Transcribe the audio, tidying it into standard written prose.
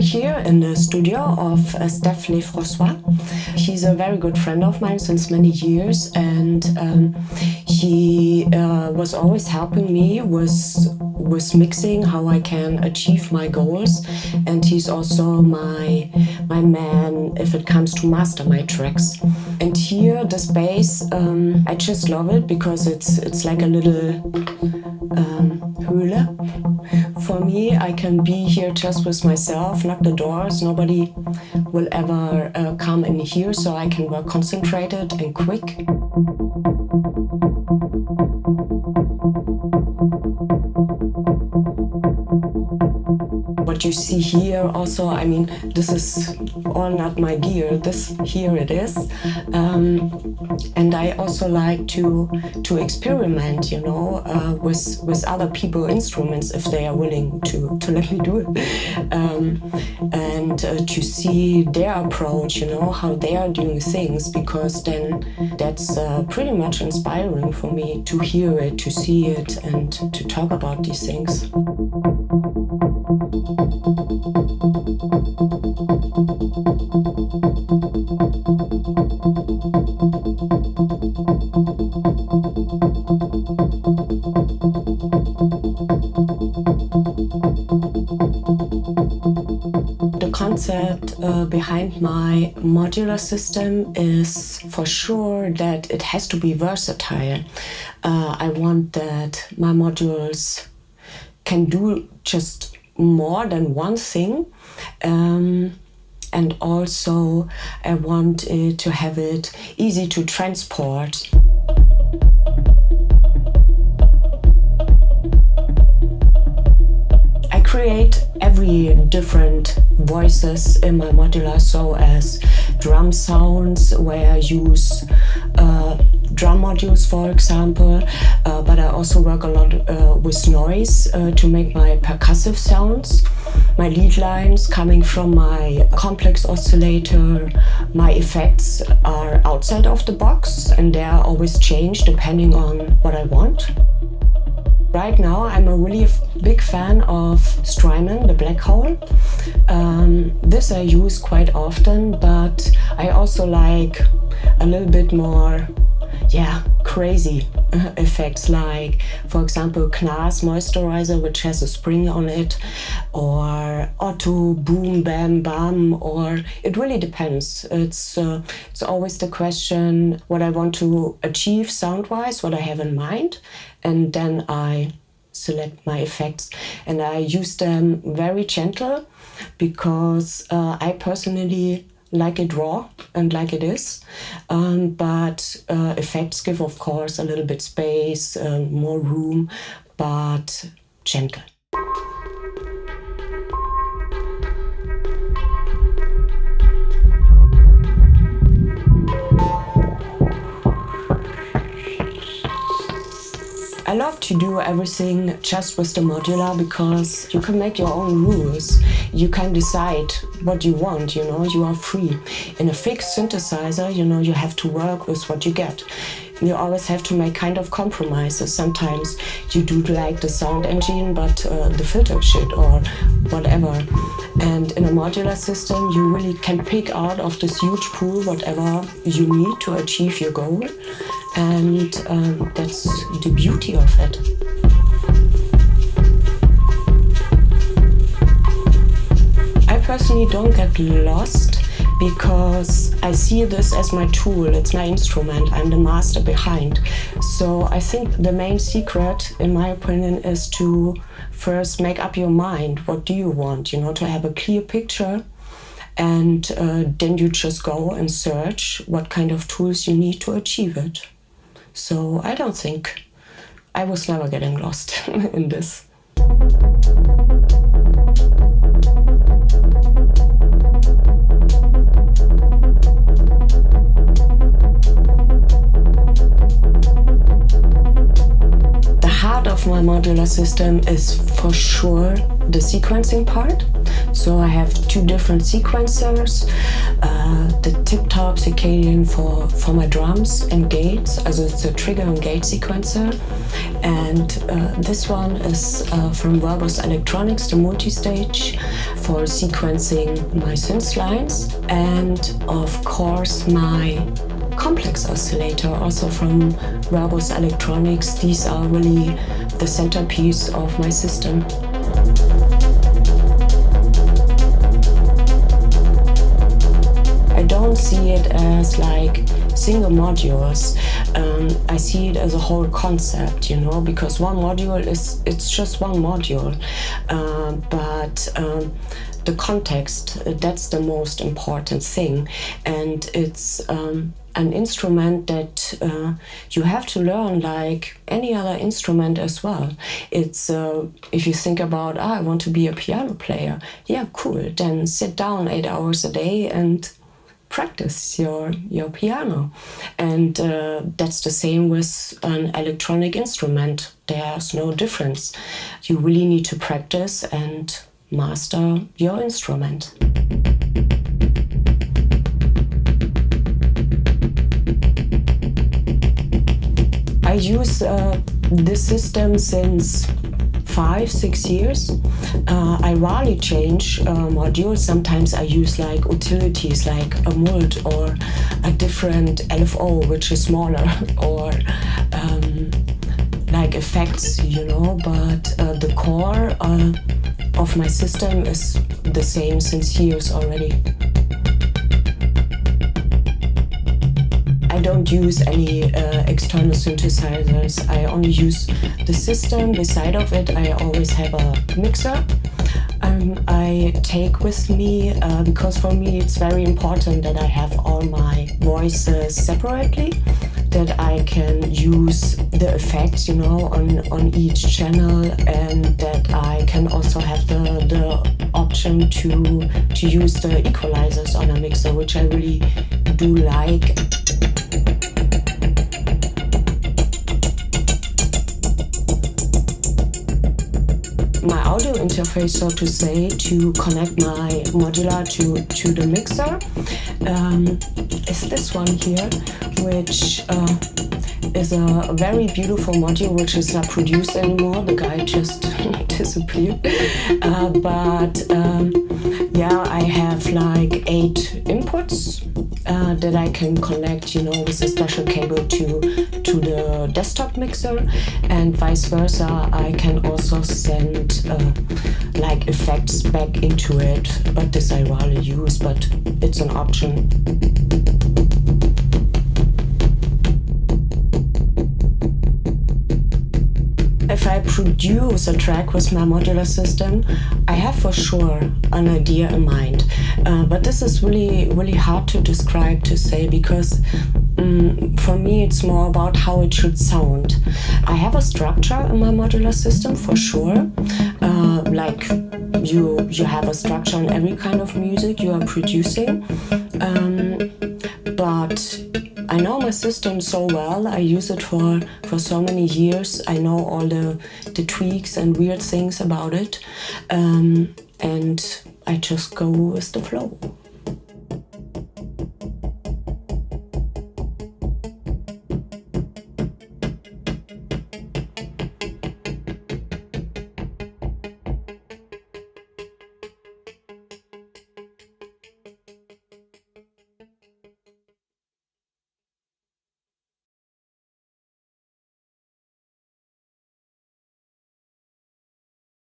here in the studio of Steph Lefrançois. He's a very good friend of mine since many years, and he was always helping me with mixing, how I can achieve my goals, and he's also my man if it comes to master my tracks. And here, the space, I just love it because it's like a little Höhle. For me, I can be here just with myself, lock the doors, nobody will ever come in here, so I can work concentrated and quick. What you see here also, I mean, this is all not my gear, this here it is. And I also like to experiment, you know, with other people's instruments if they are willing to let me do it. And to see their approach, you know, how they are doing things, because then that's pretty much inspiring for me to hear it, to see it, and to talk about these things. The concept behind my modular system is for sure that it has to be versatile. I want that my modules can do just more than one thing, and also I want to have it easy to transport. I create every different voices in my modular, so as drum sounds where I use drum modules, for example, but I also work a lot with noise to make my percussive sounds. My lead lines coming from my complex oscillator, my effects are outside of the box and they are always changed depending on what I want. Right now I'm a really big fan of Strymon, the Black Hole. This I use quite often, but I also like a little bit more crazy effects, like for example Knas Moisturizer, which has a spring on it, or Otto Boom Bam Bam, or it really depends. It's always the question what I want to achieve sound-wise, what I have in mind, and then I select my effects and I use them very gentle because I personally like it raw and like it is, but effects give of course a little bit space, more room, but gentle. I love to do everything just with the modular because you can make your own rules. You can decide what you want, you know, you are free. In a fixed synthesizer, you know, you have to work with what you get. You always have to make kind of compromises. Sometimes you do like the sound engine, but the filter shit or whatever. And in a modular system, you really can pick out of this huge pool whatever you need to achieve your goal. And that's the beauty of it. I personally don't get lost because I see this as my tool, it's my instrument, I'm the master behind. So I think the main secret, in my opinion, is to first make up your mind. What do you want? You know, to have a clear picture, and then you just go and search what kind of tools you need to achieve it. So I don't think I was never getting lost in this. Of my modular system is for sure the sequencing part. So I have two different sequencers. The tip-top circadian for my drums and gates. Also it's a trigger and gate sequencer. And this one is from Verbos Electronics, the multi-stage, for sequencing my synth lines. And of course my complex oscillator, also from Verbos Electronics. These are really the centerpiece of my system. I don't see it as like single modules. I see it as a whole concept, you know, because one module it's just one module, but the context, that's the most important thing. And it's an instrument that you have to learn like any other instrument as well. It's if you think about, I want to be a piano player, yeah, cool, then sit down 8 hours a day and practice your piano. And that's the same with an electronic instrument. There's no difference. You really need to practice and master your instrument. I use this system since 5-6 years. I rarely change modules. Sometimes I use like utilities like a mult or a different LFO, which is smaller, or like effects, you know, but the core of my system is the same since years already. I don't use any external synthesizers. I only use the system. Beside of it, I always have a mixer. I take with me, because for me it's very important that I have all my voices separately, that I can use the effects, you know, on each channel, and that I can also have the option to use the equalizers on a mixer, which I really do like. My audio interface, so to say, to connect my modular to the mixer is this one here, which is a very beautiful module which is not produced anymore. The guy just disappeared. Yeah, I have like 8 inputs that I can connect, you know, with a special cable to the desktop mixer, and vice versa. I can also send like effects back into it, but this I rarely use, but it's an option. If I produce a track with my modular system, I have for sure an idea in mind. But this is really, really hard to describe, to say, because for me it's more about how it should sound. I have a structure in my modular system for sure. Like you have a structure in every kind of music you are producing. But I know my system so well. I use it for so many years. I know all the tweaks and weird things about it. And I just go with the flow.